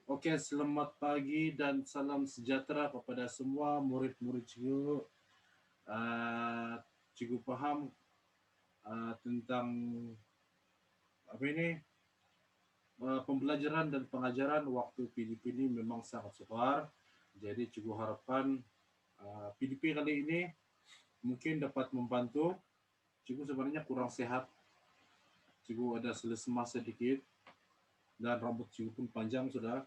Oke, selamat pagi dan salam sejahtera kepada semua murid-murid Cikgu. Uh, Cikgu paham tentang apa ini pembelajaran dan pengajaran waktu PDP ini memang sangat sukar. Jadi Cikgu harapkan PDP kali ini mungkin dapat membantu. Cikgu sebenarnya kurang sehat. Cikgu ada selesema sedikit dan rambut Cikgu pun panjang sudah,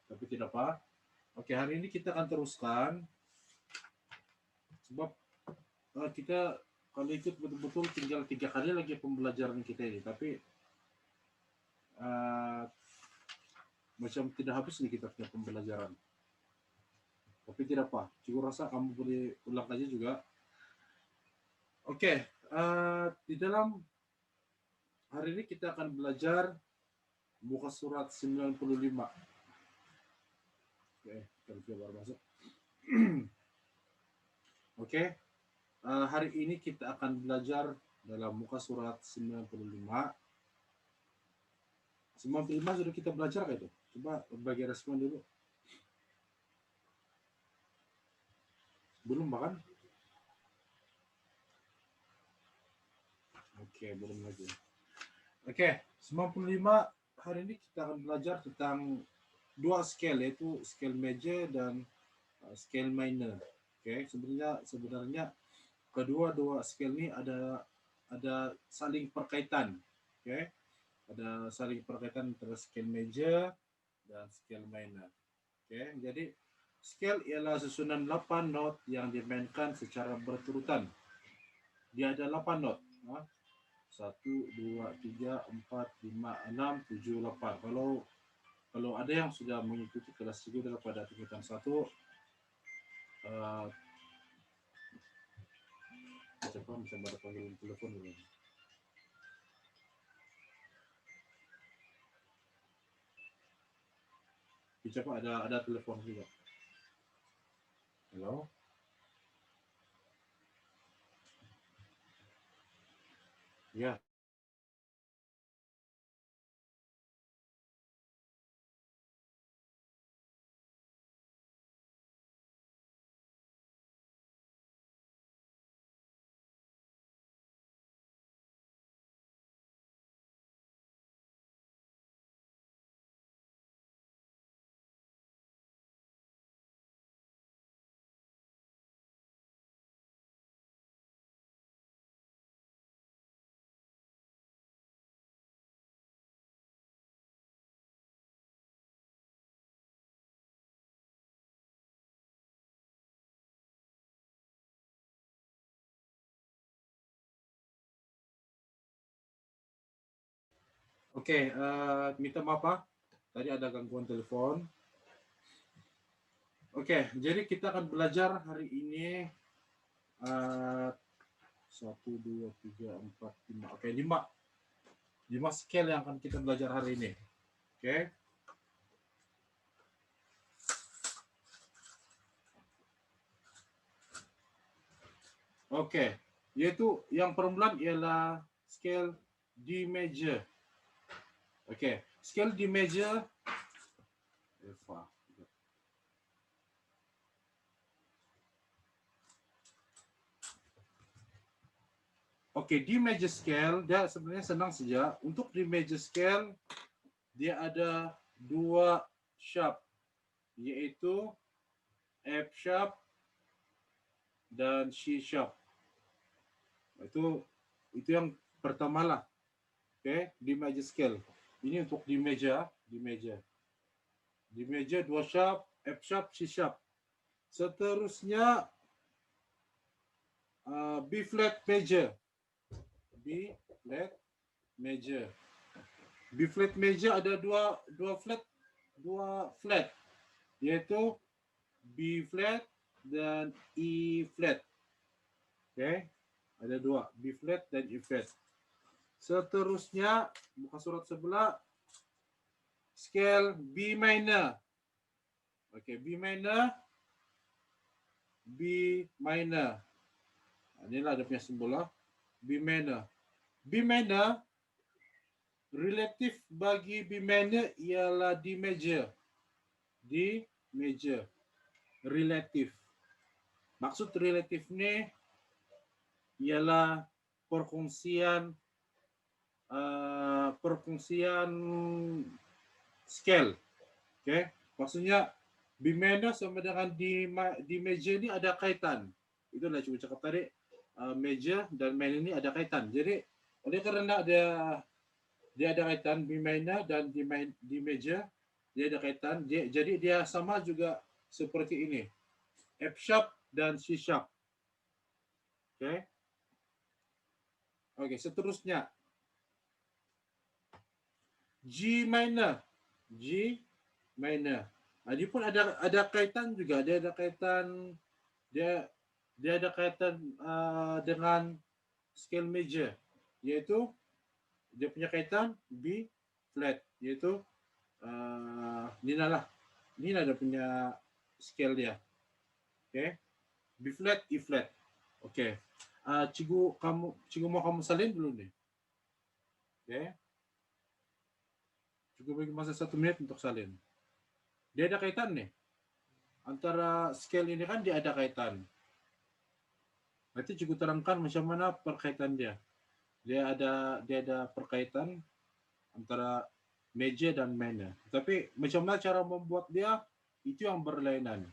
tapi tidak apa. Oke, hari ini kita akan teruskan sebab kita kalau ikut betul-betul tinggal 3 kali lagi pembelajaran kita ini, tapi uh, macam tidak habis nih kita punya pembelajaran. Tapi tidak apa, cikgu rasa kamu boleh ulang aja juga. Oke, di dalam hari ini kita akan belajar buka surat 95. Oke, kita baru masuk. Oke, hari ini kita akan belajar dalam muka surat 95. 95 sudah kita belajar kayak itu. Coba bagi respon dulu. Belum bahkan? Oke, belum lagi. Oke, 95 hari ini kita akan belajar tentang dua scale, yaitu scale major dan scale minor. Oke, sebenarnya kedua scale ini ada saling perkaitan. Oke, ada saling perkaitan antara scale major dan scale minor. Oke, jadi scale ialah susunan 8 not yang dimainkan secara berturutan. Dia ada 8 not. 1, 2, 3, 4, 5, 6, 7, 8. Kalau ada yang sudah mengikuti kelas 3 daripada tingkatan 1, siapa bisa ada panggilan telepon dulu. Siapa ada telepon juga. Halo. Ya. Oke, minta maaf Pak. Tadi ada gangguan telepon. Oke, jadi kita akan belajar hari ini 1, 2, 3, 4, 5. Oke, 5 scale yang akan kita belajar hari ini. Oke. Oke, yaitu yang permulaan ialah scale D major. Oke, scale D major. Oke, D major scale dia sebenarnya senang saja. Untuk D major scale dia ada 2 sharp, yaitu F sharp dan C sharp. Itu yang pertama lah. Oke, D major scale. Ini untuk D major, D major. D major 2 sharp, F sharp, C sharp. Seterusnya B flat major. B flat major. B flat major ada dua flat, yaitu B flat dan E flat. Oke, ada dua, B flat dan E flat. Seterusnya buka surat sebelah, scale B minor. Oke, B minor, B minor. Inilah ada punya simbol lah. B minor. B minor Relatif bagi B minor ialah D major. D major. Relatif. Maksud relatif ni ialah perkongsian scale. Okay? Maksudnya B minor sama dengan D major ni ada kaitan. Itulah cuba cakap tadi, major dan minor ni ada kaitan. Jadi oleh kerana dia ada kaitan B minor dan D major, dia ada kaitan. Jadi dia sama juga seperti ini. F sharp dan C sharp. Okay. Okey, seterusnya G minor. G minor. Dia pun ada kaitan juga. Dia ada kaitan dengan scale major, iaitu dia punya kaitan B flat, iaitu ni lah dia punya scale dia. Okay. B flat, E flat. Okay. Cikgu mau kamu salin dulu ni. Okay. Cikgu bagi masa 1 minit untuk salin. Dia ada kaitan nih. Antara scale ini kan dia ada kaitan. Nanti cikgu terangkan macam mana perkaitan dia. Dia ada perkaitan antara major dan minor. Tapi macam mana cara membuat dia, itu yang berlainan.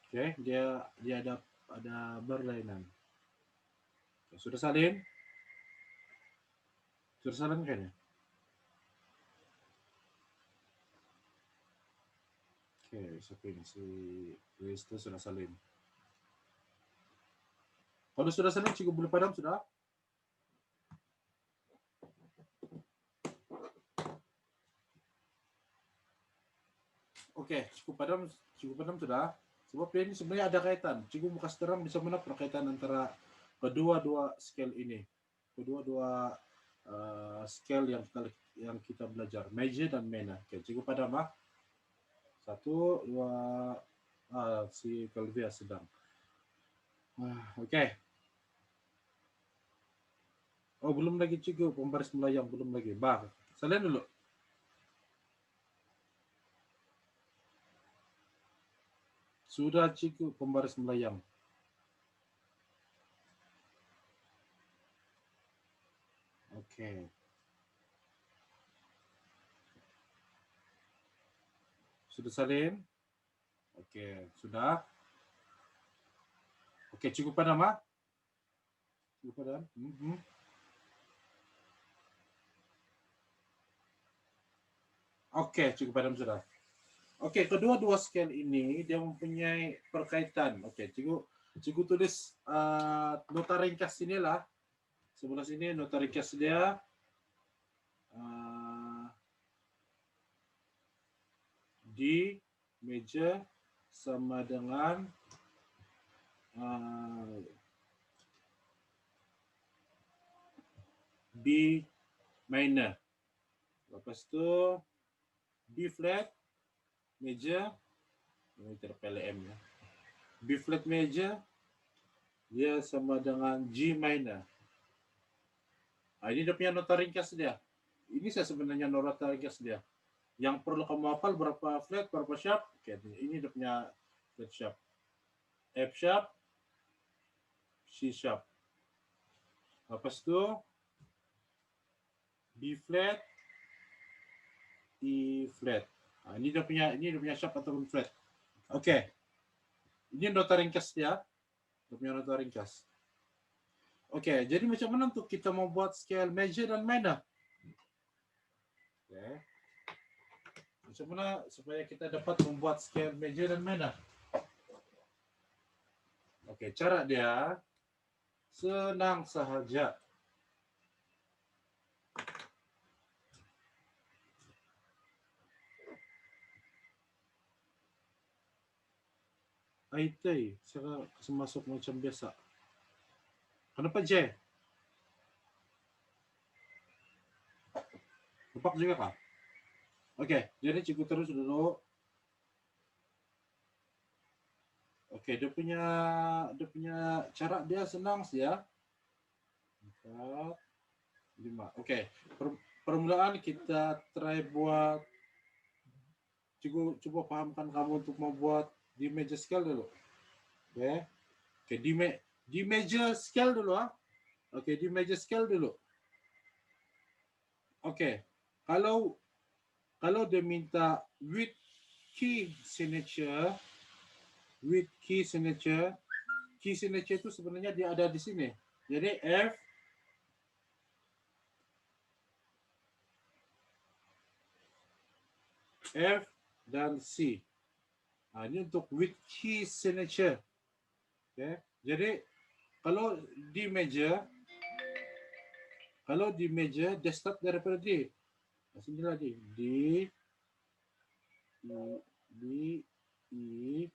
Okay, dia ada berlainan. Okay, sudah salin? Sudah salin kan ya? Okay, siapa ini? Si Kristo sudah salin. Kalau sudah salin, cikgu boleh padam sudah? Okey, cukup padam sudah. Sebab ini sebenarnya ada kaitan. Cikgu mau kasih terang bisa mana perkaitan antara kedua-dua scale ini. Kedua-dua scale yang kita belajar, major dan minor. Okey, cikgu padam ah. 1, 2, si Kelvia sedang. Okey. Oh, belum lagi cikgu, pembaris melayang belum lagi. Salin dulu. Sudah cikgu pembaris melayang. Okey. Sudah salin? Okey, sudah. Okey, cikgu padam ah. Cikgu padam. Okey, cikgu padam sudah. Okey, kedua-dua scale ini dia mempunyai perkaitan. Okey, cikgu tulis nota ringkas inilah. Sebelah sini nota ringkas dia. D major sama dengan B minor. Lepas tu B flat major, ini PLM ya. B flat major dia sama dengan G minor. Ini dia punya nota ringkas dia. Ini saya sebenarnya nota ringkas dia. Yang perlu kamu hafal berapa flat, berapa sharp. Oke, ini dia punya flat sharp. F sharp, C sharp. Lepas tu B flat, E flat. Ini dia punya sharp ataupun flat. Okey. Ini nota ringkas dia. Dia punya nota ringkas. Okey, jadi macam mana untuk kita membuat scale major dan minor? Okey. Macam mana supaya kita dapat membuat scale major dan minor? Okey, cara dia senang sahaja. Aitai, saya masuk macam biasa. Kenapa J? Lupa juga kah? Okey, jadi cikgu terus dulu. Okey, dia punya cara dia senang saja. 4, 5. Okey. permulaan kita try buat, coba pahamkan kamu untuk membuat D major scale dulu. Oke. Oke, D major scale dulu ah. Oke, D major scale dulu. Oke. Kalau dia minta with key signature, key signature itu sebenarnya dia ada di sini. Jadi F dan C. Nah, ini untuk with key signature. Oke. Jadi kalau D major dia start daripada D. Nah, sinilah D. D, E,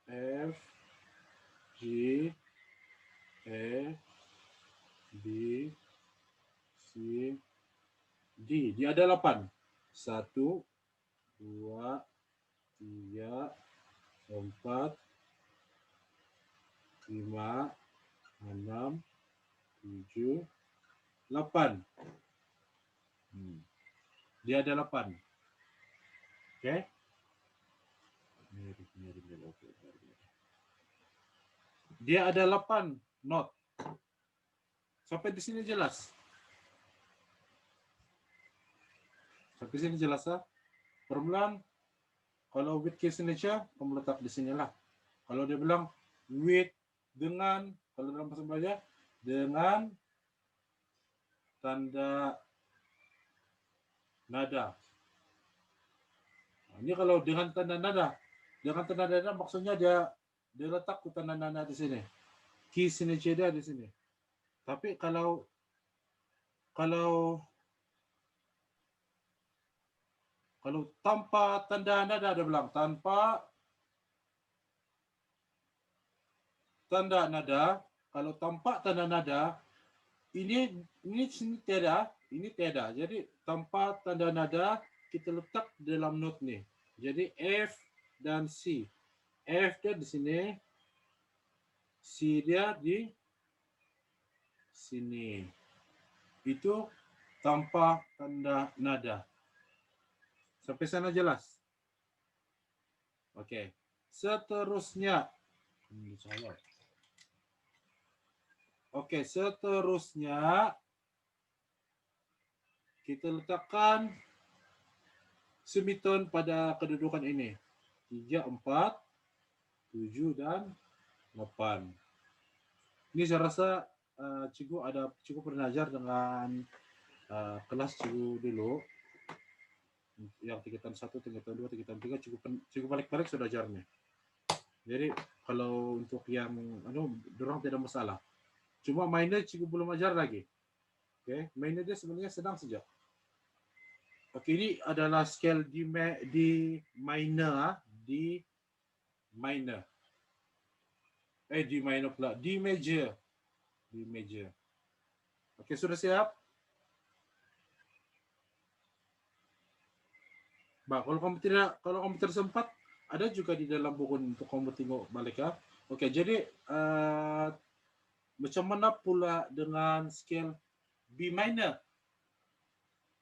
F, G, E, B, C, D. Dia ada 8. 1, 2, 3, 4, 5, 6, 7, 8. Dia ada 8. Oke. Dia ada 8 not. Sampai di sini jelas. Sampai sini jelas ya. Permulaan kalau with key signature, kamu letak di sinilah. Kalau dia bilang with dengan, kalau dalam bahasa Melayu dengan tanda nada. Nah, ini kalau dengan tanda nada maksudnya dia letak tanda nada di sini. Key signature dia di sini. Tapi kalau tanpa tanda nada, dia bilang tanpa tanda nada, kalau tanpa tanda nada, ini sini tiada, ini tiada. Jadi tanpa tanda nada kita letak dalam note nih. Jadi F dan C. F dia di sini, C dia di sini. Itu tanpa tanda nada. Sampai sana jelas? Oke. Seterusnya. Oke, seterusnya kita letakkan semiton pada kedudukan ini. 3, 4, 7, dan 8. Ini saya rasa cikgu pernah ajar dengan kelas cikgu dulu. Yang tingkatan 1, tingkatan 2, tingkatan 3, cikgu balik-balik sudah ajarnya. Jadi kalau untuk yang dorang tidak masalah. Cuma minor cikgu belum ajar lagi. Oke, minor dia sebenarnya sedang saja. Oke, ini adalah scale D minor. D minor pula. D major. Oke, sudah siap? Bah, kalau kamu tidak sempat, ada juga di dalam buku untuk kamu tengok balik ya. Oke, jadi macam mana pula dengan scale B minor?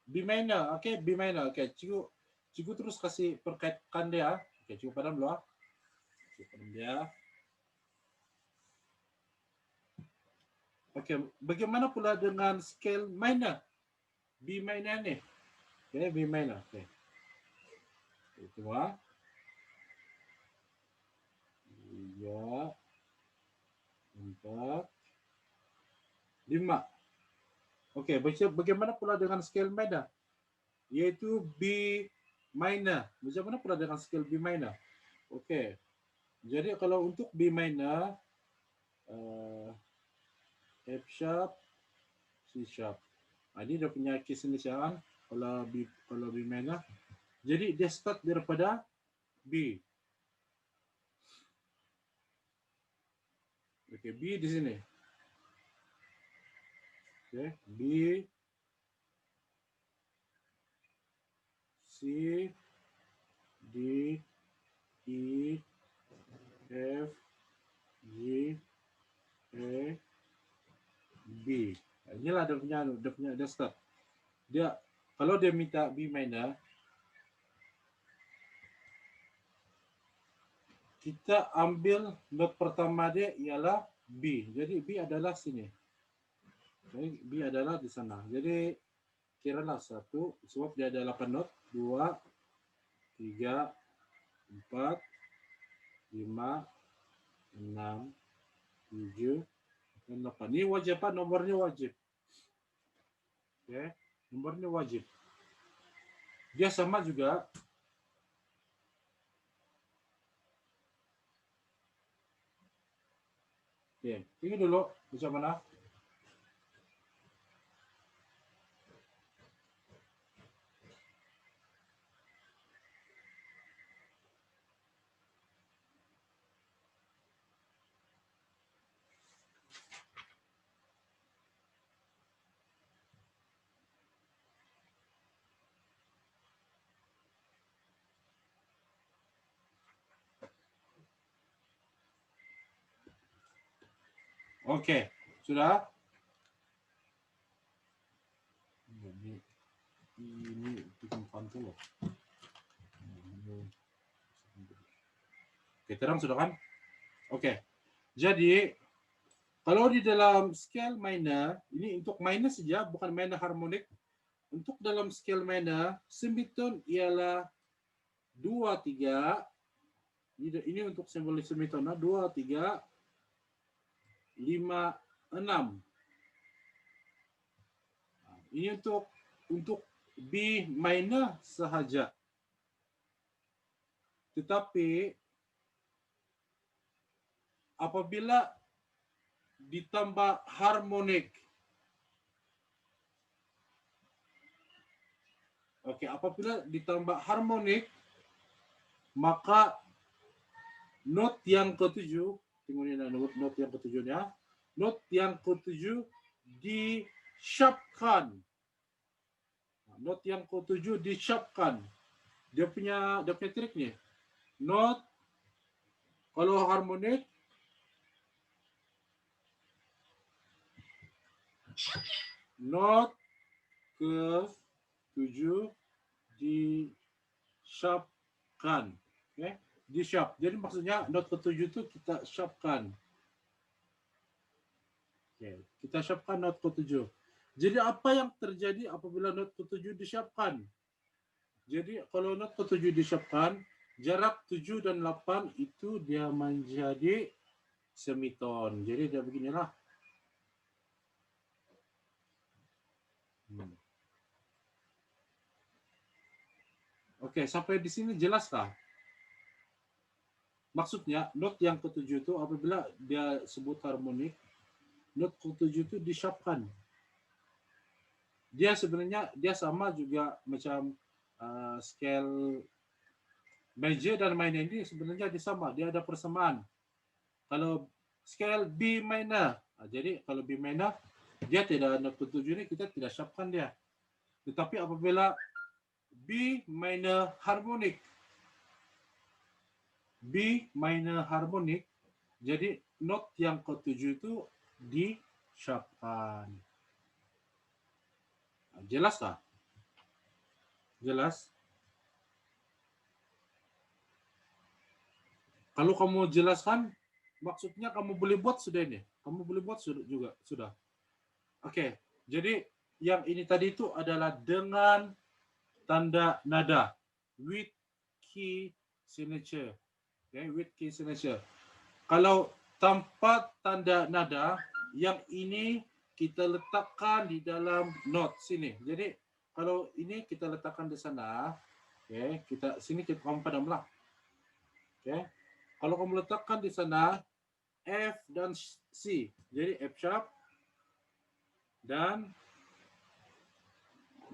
B minor, oke, B minor. Oke, cikgu terus kasih perkaitkan dia. Oke, cikgu padam dulu. Cikgu padam dia. Oke, bagaimana pula dengan scale minor? B minor nih. Oke, B minor. Oke. Itu 3, 4, 5. Oke, bagaimana pula dengan scale minor? Yaitu B minor. Bagaimana pula dengan scale B minor? Oke. Jadi kalau untuk B minor, F sharp, C sharp. Ini dia punya case inisialan kalau B minor. Jadi dia start daripada B. Oke, B di sini. Oke, B, C, D, E, F, G, E, B. Inilah dia punya start. Kalau dia minta B minor, kita ambil not pertama dia ialah B. Jadi B adalah sini. Jadi B adalah di sana. Jadi kiralah 1, sebab dia ada 8 not, 2, 3, 4, 5, 6, 7, dan 8. Ini wajib Pak, nomornya wajib. Oke, nomornya wajib. Dia sama juga. Oke, ini dulu macam mana? Oke, sudah? Ini bikin pantul loh. Oke, terang sudah kan? Oke. Jadi kalau di dalam scale minor, ini untuk minor saja, bukan minor harmonik. Untuk dalam scale minor, semitone ialah 2, 3. Ini untuk simbolis semitone, 2, 3, 5, 6. Ini untuk B minor sahaja. Tetapi apabila ditambah harmonik, apabila ditambah harmonik, maka not yang ketujuh, tengok ini not yang ketujuhnya, not yang ketujuh di-sharpkan. Not yang ketujuh di-sharpkan. Dia punya trik nih. Not kalau harmonik, not ke-7 di-sharpkan. Oke, di-sharp. Jadi maksudnya not ke-7 itu kita sharpkan. Oke, kita sharpkan not ke-7. Jadi apa yang terjadi apabila not ke-7 di-sharpkan? Jadi kalau not ke-7 di-sharpkan, jarak 7 dan 8 itu dia menjadi semiton. Jadi dia beginilah. Oke, sampai di sini jelaskah? Maksudnya not yang ke-7 itu apabila dia sebut harmonik, not ke-7 itu di-sharpkan. Dia sebenarnya dia sama juga macam scale major dan minor ini sebenarnya sama, dia ada persamaan. Kalau scale B minor, jadi kalau B minor dia tidak not ke-7 ini kita tidak sharpkan dia. Tetapi apabila B minor harmonik, jadi not yang ke-7 itu di-sharpkan. Jelas tak? Jelas? Kalau kamu jelaskan, maksudnya kamu boleh buat sudah ini. Kamu boleh buat juga sudah. Oke, jadi yang ini tadi itu adalah dengan tanda nada, with key signature. With key signature. Kalau tanpa tanda nada, yang ini kita letakkan di dalam note sini. Jadi kalau ini kita letakkan di sana, kita sini kita kamu padamlah. Kalau kamu letakkan di sana F dan C, jadi F sharp dan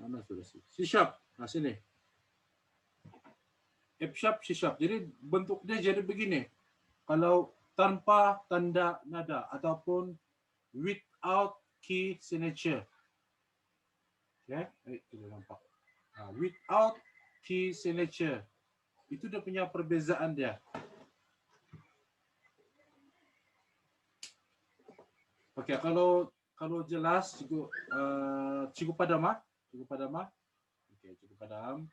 mana sudah C sharp. Nah sini F sharp, C sharp. Jadi bentuknya jadi begini. Kalau tanpa tanda nada ataupun without key signature. Kita nampak. Without key signature. Itu dia punya perbezaan dia. Oke, kalau jelas cikgu Padama, Cukup padam ah? Oke, cukup padam.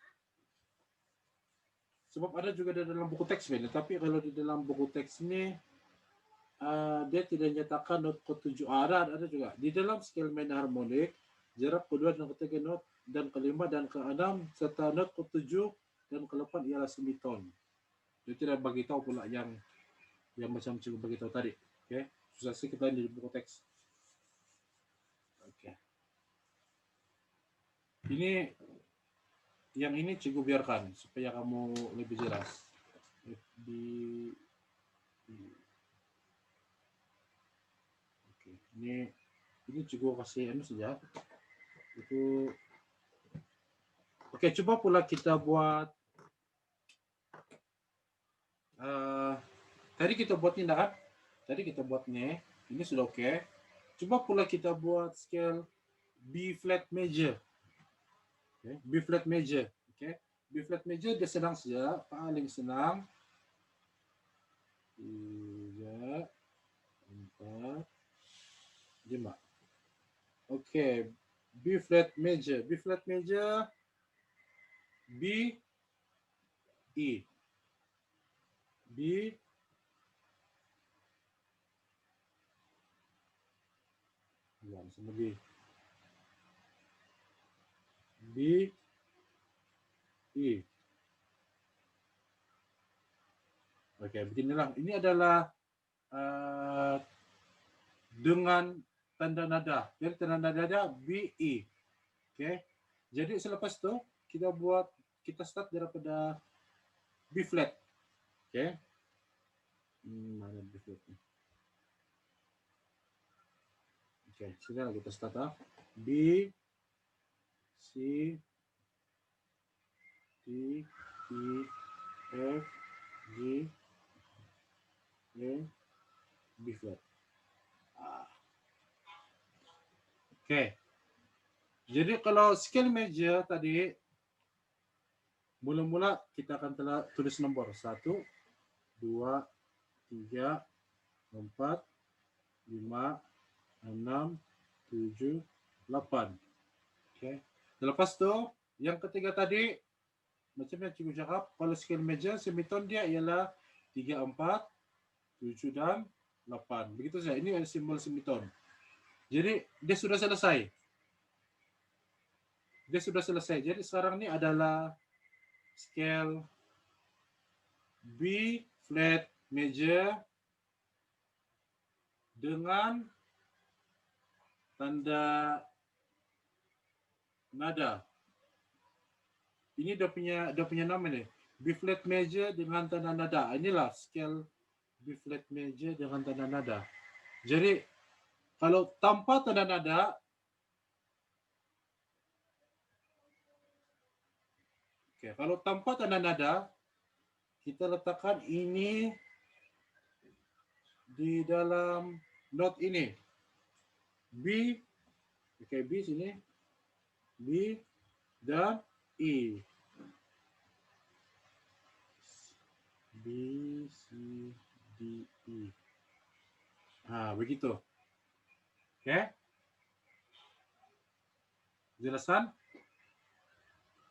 Sebab ada juga di dalam buku teks sebenarnya, tapi kalau di dalam buku teks ini dia tidak nyatakan not ke-7. Ada juga. Di dalam scale main harmonik, jarak kedua dan ketiga not dan kelima dan keenam serta not ke-7 dan ke-8 ialah semiton. Dia tidak bagi tahu pula yang macam cikgu bagi tahu tadi. Oke, susah sedikit lain di buku teks. Oke. Ini yang ini cikgu biarkan supaya kamu lebih jelas. Oke, ini cikgu kasih anu saja. Itu oke, coba pula kita buat tadi kita buat ini kan? Tadi kita buat ini sudah oke. Coba pula kita buat scale B flat major. Okay. B flat major. Okay. B flat major dia senang saja, paling senang. 3, 4, 5. Oke, B flat major. B flat major B E. B sama B. B E. Oke, beginilah. Ini adalah dengan tanda nada. Jadi tanda nadanya B E. Oke. Jadi selepas itu kita start daripada B flat. Oke. Mana B flat ni? Oke, sudah kita start B C D E F G A B flat. Oke. Jadi kalau scale major tadi mula-mula kita akan tulis nomor 1, 2, 3, 4, 5, 6, 7, 8. Oke. Lepas itu yang ketiga tadi macam yang cikgu cakap, kalau scale major semiton dia ialah 3, 4, 7 dan 8. Begitu saja. Ini adalah simbol semiton. Jadi dia sudah selesai. Jadi sekarang ini adalah scale B flat major dengan tanda nada. Ini dia punya nama nih. B flat major dengan tanda nada. Inilah scale B flat major dengan tanda nada. Jadi kalau tanpa tanda nada, kalau tanpa tanda nada, kita letakkan ini di dalam not ini. B, B sini, B dan E. B, C, D, E. Begitu. Oke. Jelasan?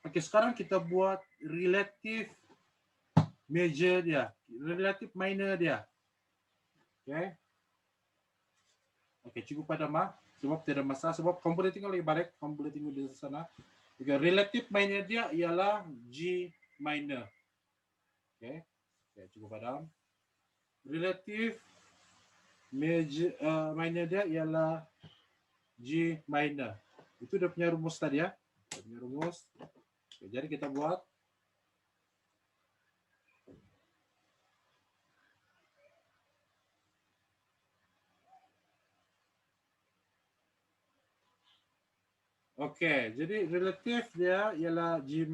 Oke, sekarang kita buat relative major dia, relative minor dia. Oke, cukup pada sebab tidak masalah, sebab kamu boleh tinggal ibarat kamu boleh tinggal di sana. Oke, relative minor dia ialah G minor. Oke, cukup pada. Relative major minor dia ialah G minor. Itu dia punya rumus tadi ya. Dia punya rumus. Oke, jadi kita buat Oke, jadi relatif dia ialah G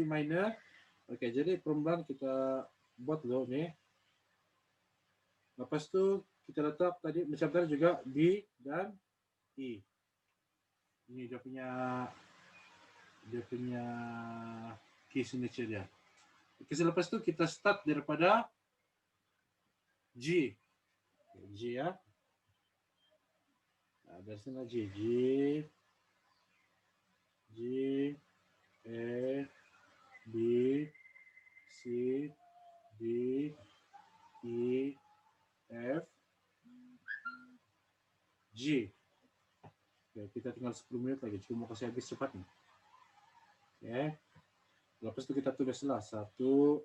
minor. Oke, jadi permulaan kita buat dulu nih. Lepas itu kita letak tadi macam tadi juga B dan E. Ini dia punya key signature dia. Oke, selepas itu kita start daripada G. G ya. Nah, dari sana G, kita tinggal 10 menit lagi. Cuma mau kasih habis cepat nih. Oke. Lepas itu kita tulislah 1, 2,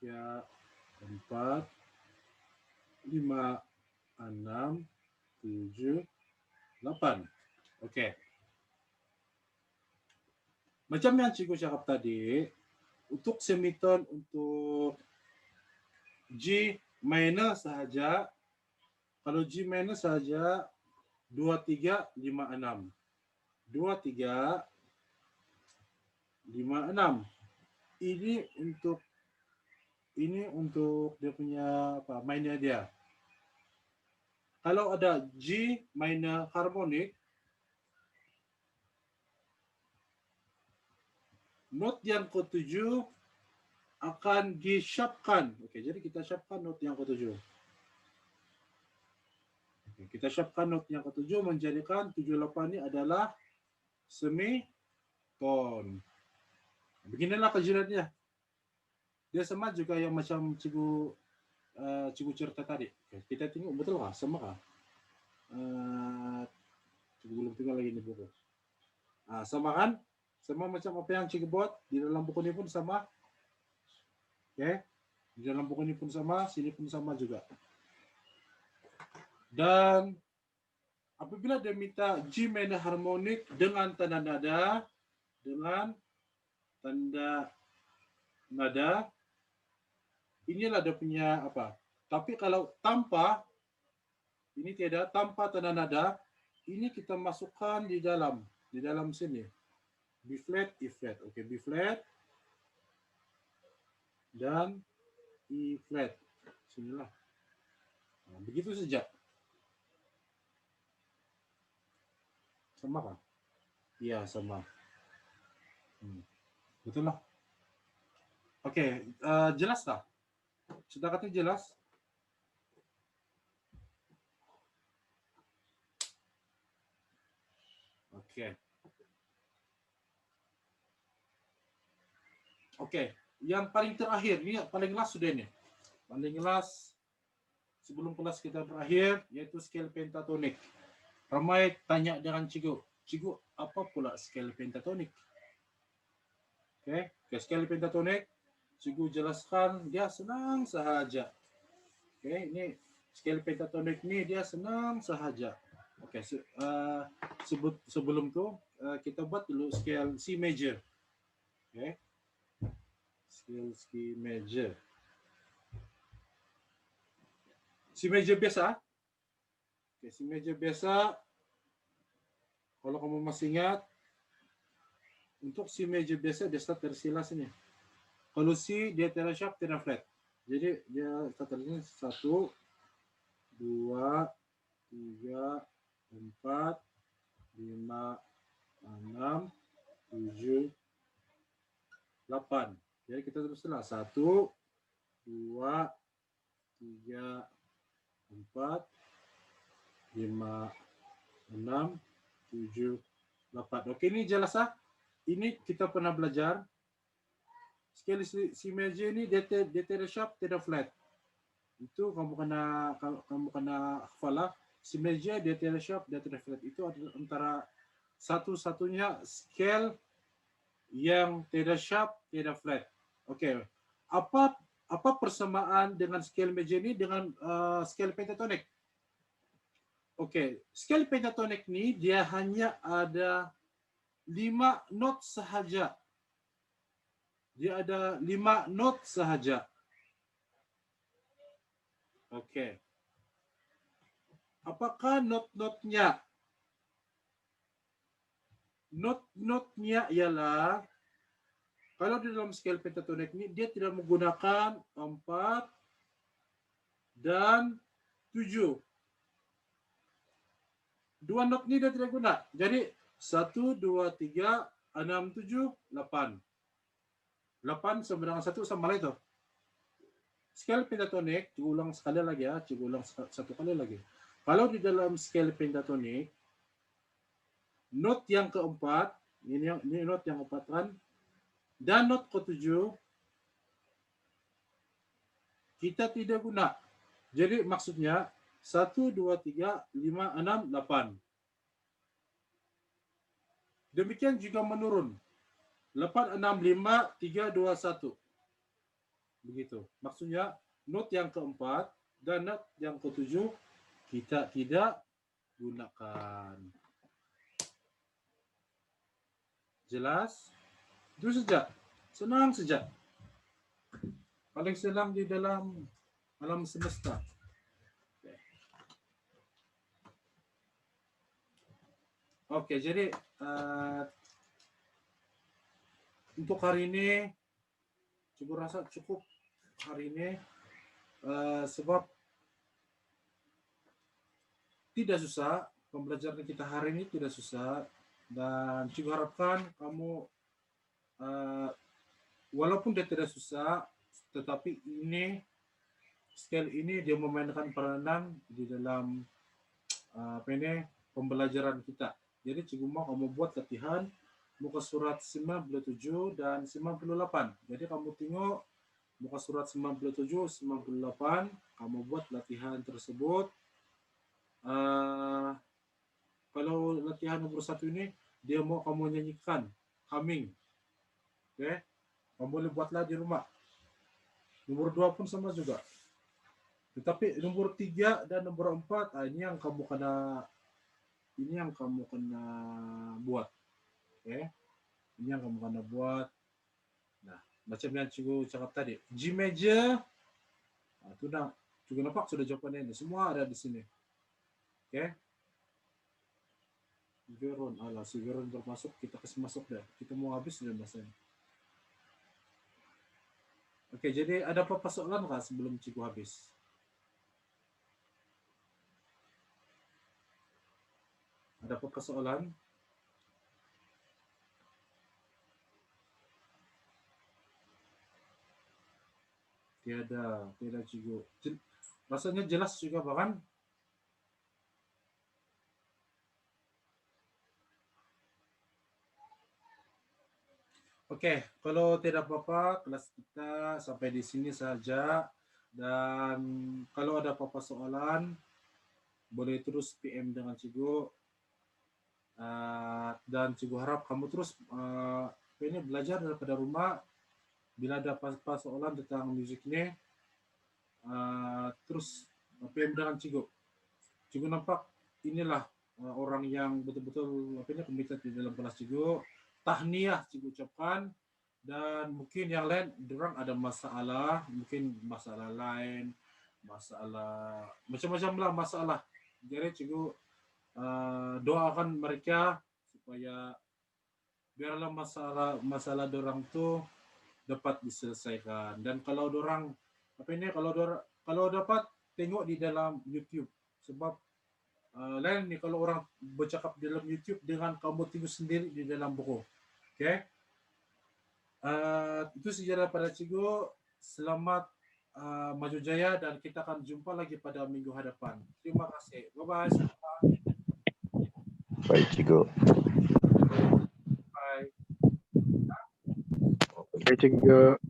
3, 4, 5, 6, 7, 8. Oke. Macam yang cikgu cakap tadi, untuk semiton untuk G minor sahaja, kalau G minor sahaja 2, 3, 5, 6. 2, 3, 5, 6. Ini untuk dia punya apa? Minor dia. Kalau ada G minor harmonik, not yang ke-7 akan di-sharpkan. Oke, jadi kita sharpkan not yang ke-7. Oke, kita sharpkan not yang ke-7 menjadikan 7/8 ini adalah semiton. Beginilah kejadiannya. Dia sama juga yang macam cikgu cerita tadi. Oke, kita tengok betul kah? Sama kah? Cikgu belum tengok lagi di buku. Sama kan? Sama macam apa yang cikgu buat di dalam buku ini pun sama. Oke. Di dalam buku ini pun sama, sini pun sama juga. Dan apabila dia minta G minor harmonik dengan tanda nada, inilah dia punya apa. Tapi kalau tanpa, ini tidak tanpa tanda nada, ini kita masukkan di dalam sini. B flat, E flat. Oke, B flat dan E flat. Sinilah. Begitu saja. Sama kan? Iya, sama. Betul lah. Oke, jelas tak? Sudah kata jelas? Oke. Oke, yang paling terakhir, ini paling last sudah ini. Paling last sebelum kelas kita berakhir, yaitu scale pentatonik. Ramai tanya dengan cikgu, apa pula scale pentatonik? Oke, scale pentatonik, cikgu jelaskan, dia senang sahaja. Oke, ini scale pentatonik ini dia senang sahaja. Oke, sebelum itu kita buat dulu scale C major. Oke, scale C major. C major biasa. Oke, C major biasa. Kalau kamu masih ingat, untuk C major biasa dia start dari sila sini. Kalau C dia tidak sharp, tidak flat. Jadi dia start dari sini 1, 2, 3, 4, 5, 6, 7, 8. Jadi kita teruslah 1, 2, 3, 4, 5, 6, 7, 8. Oke, ini jelas ah? Ini kita pernah belajar. Scale C major ini dia tidak sharp, tidak flat. Itu kamu kena hafal lah. C major dia tidak sharp, dia tidak flat. Itu adalah antara satu-satunya scale yang tidak sharp, tidak flat. Oke. Apa persamaan dengan scale major ini dengan scale pentatonik? Oke, scale pentatonik ini dia hanya ada 5 not sahaja. Dia ada 5 not sahaja. Oke. Apakah not-notnya? Not-notnya ialah kalau di dalam scale pentatonik ini dia tidak menggunakan 4 dan 7. 2 not ini dia tidak guna. Jadi 1, 2, 3, 6, 7, 8. 8 sama dengan 1 sama lah itu. Scale pentatonik, cikgu ulang sekali lagi ya, cikgu ulang satu kali lagi. Kalau di dalam scale pentatonik, not yang keempat, ini not yang keempat kan, dan not ke-7, kita tidak guna. Jadi maksudnya, 1, 2, 3, 5, 6, 8. Demikian juga menurun. 8, 6, 5, 3, 2, 1. Begitu. Maksudnya not yang keempat dan not yang ketujuh kita tidak gunakan. Jelas? Itu saja. Senang saja. Paling senang di dalam alam semesta. Oke, jadi untuk hari ini Cikgu rasa cukup hari ini sebab tidak susah, pembelajaran kita hari ini tidak susah, dan Cikgu harapkan kamu walaupun dia tidak susah, tetapi ini skill ini dia memainkan peranan di dalam pembelajaran kita. Jadi Cikgu mau kamu buat latihan muka surat 97 dan 98. Jadi kamu tengok muka surat 97, 98, kamu buat latihan tersebut. Kalau latihan nomor 1 ini, dia mau kamu nyanyikan, humming. Oke, kamu boleh buatlah di rumah. Nomor 2 pun sama juga. Tetapi nomor 3 dan nomor 4, ini yang kamu kena buat. Oke, ini yang kamu kena buat. Nah, macam yang Cikgu cakap tadi, G major, itu dah, Cikgu nampak sudah jawabannya ini. Semua ada di sini. Oke. Veron, si Veron termasuk, kita kasih masuk dah. Kita mau habis sudah masanya. Oke, jadi ada apa soalan kah sebelum Cikgu habis? Ada apa soalan? Tiada Cikgu. Rasanya jelas juga bahkan. Oke, kalau tidak apa-apa, kelas kita sampai di sini saja. Dan kalau ada apa-apa soalan, boleh terus PM dengan Cikgu. Dan Cikgu harap kamu terus ini belajar daripada rumah. Bila ada apa-apa soalan tentang musik ini, terus PM dengan Cikgu. Cikgu nampak inilah orang yang betul-betul komited di dalam kelas Cikgu. Tahniah Cikgu ucapkan, dan mungkin yang lain orang ada masalah, mungkin masalah lain, masalah macam-macam lah masalah. Jadi Cikgu doakan mereka supaya biarlah masalah dorang tuh dapat diselesaikan. Dan kalau dorang kalau dapat tengok di dalam YouTube, sebab lain nih kalau orang bercakap di dalam YouTube dengan kamu tengok sendiri di dalam buku. Oke? Itu saja pada Cikgu. Selamat maju jaya, dan kita akan jumpa lagi pada minggu hadapan. Terima kasih. Bye-bye. Baik, Cikgu. Bye. Baik, Cikgu.